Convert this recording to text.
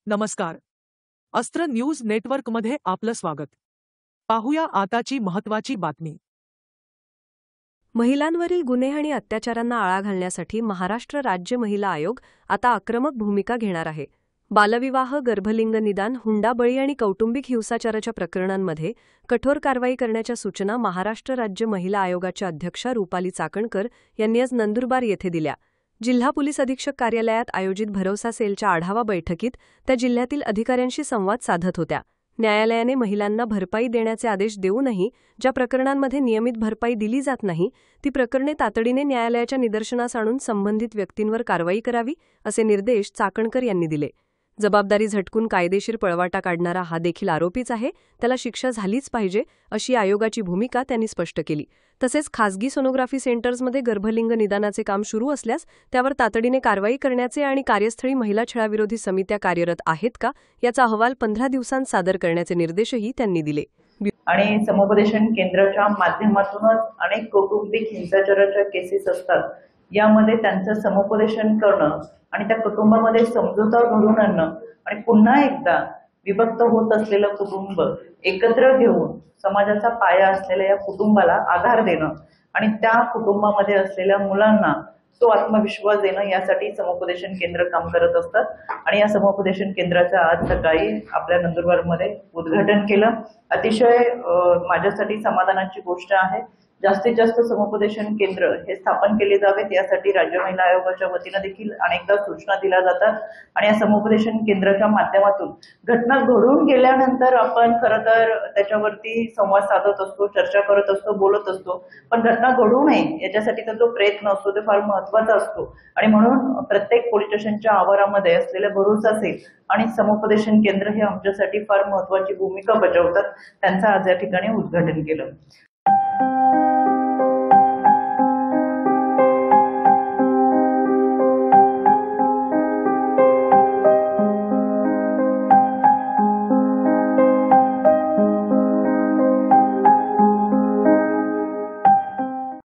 नमस्कार. अस्त्र न्यूज नेटवर्कमध्ये आपलं स्वागत. पाहूया आताची महत्त्वाची बातमी. महिलांवरील गुन्हे आणि अत्याचारांना आळा घालण्यासाठी महाराष्ट्र राज्य महिला आयोग आता आक्रमक भूमिका घेणार आहे. बालविवाह, गर्भलिंग निदान, हुंडाबळी आणि कौटुंबिक हिंसाचाराच्या प्रकरणांमध्ये कठोर कारवाई करण्याच्या सूचना महाराष्ट्र राज्य महिला आयोगाच्या अध्यक्षा रुपाली चाकणकर यांनी आज नंदुरबार येथे दिल्या. जिल्हा पोलीस अधीक्षक कार्यालयात आयोजित भरोसा सेलच्या आढावा बैठकीत त्या जिल्ह्यातील अधिकाऱ्यांशी संवाद साधत होत्या. न्यायालयाने महिलांना भरपाई देण्याचे आदेश देऊनही ज्या प्रकरणांमध्ये नियमित भरपाई दिली जात नाही ती प्रकरणे तातडीने न्यायालयाच्या निदर्शनास आणून संबंधित व्यक्तींवर कारवाई करावी, असे निर्देश चाकणकर यांनी दिले. जबाबदारी झटकून कायदेशीर पळवाटा काढणारा हा देखील आरोपीच आहे, त्याला शिक्षा झालीच पाहिजे, अशी आयोगाची भूमिका त्यांनी स्पष्ट केली. तसेच खासगी सोनोग्राफी सेंटर्समध्ये गर्भलिंग निदानाचे काम सुरू असल्यास त्यावर तातडीने कारवाई करण्याचे आणि कार्यस्थळी महिला छळाविरोधी समित्या कार्यरत आहेत का याचा अहवाल 15 दिवसांत सादर करण्याचे निर्देशही त्यांनी दिले. आणि समुपदेशन केंद्राच्या माध्यमातूनच अनेक कौटुंबिक हिंसाचाराच्या केसेस असतात. यामध्ये त्यांचं समुपदेशन करणं आणि त्या कुटुंबामध्ये समझोता घडवून आणणं आणि पुन्हा एकदा विभक्त होत असलेलं कुटुंब एकत्र घेऊन समाजाचा पाया असलेल्या या कुटुंबाला आधार देणं आणि त्या कुटुंबामध्ये असलेल्या मुलांना तो आत्मविश्वास देणं, यासाठी समुपदेशन केंद्र काम करत असतात. आणि या समुपदेशन केंद्राचं आज सकाळी आपल्या नंदुरबारमध्ये उद्घाटन केलं. अतिशय माझ्यासाठी समाधानाची गोष्ट आहे. जास्तीत जास्त समुपदेशन केंद्र हे स्थापन केले जावेत, यासाठी राज्य महिला आयोगाच्या वतीनं देखील अनेकदा सूचना दिल्या जातात. आणि या समुपदेशन केंद्राच्या माध्यमातून घटना घडून गेल्यानंतर आपण खरं तर त्याच्यावरती संवाद साधत असतो, चर्चा करत असतो, बोलत असतो. पण घटना घडू नये याच्यासाठीचा जो प्रयत्न असतो ते फार महत्वाचा असतो. आणि म्हणून प्रत्येक पोलीस स्टेशनच्या आवारामध्ये असलेल्या भरोसा सेल आणि समुपदेशन केंद्र हे आमच्यासाठी फार महत्वाची भूमिका बजावतात. त्यांचं आज या ठिकाणी उद्घाटन केलं.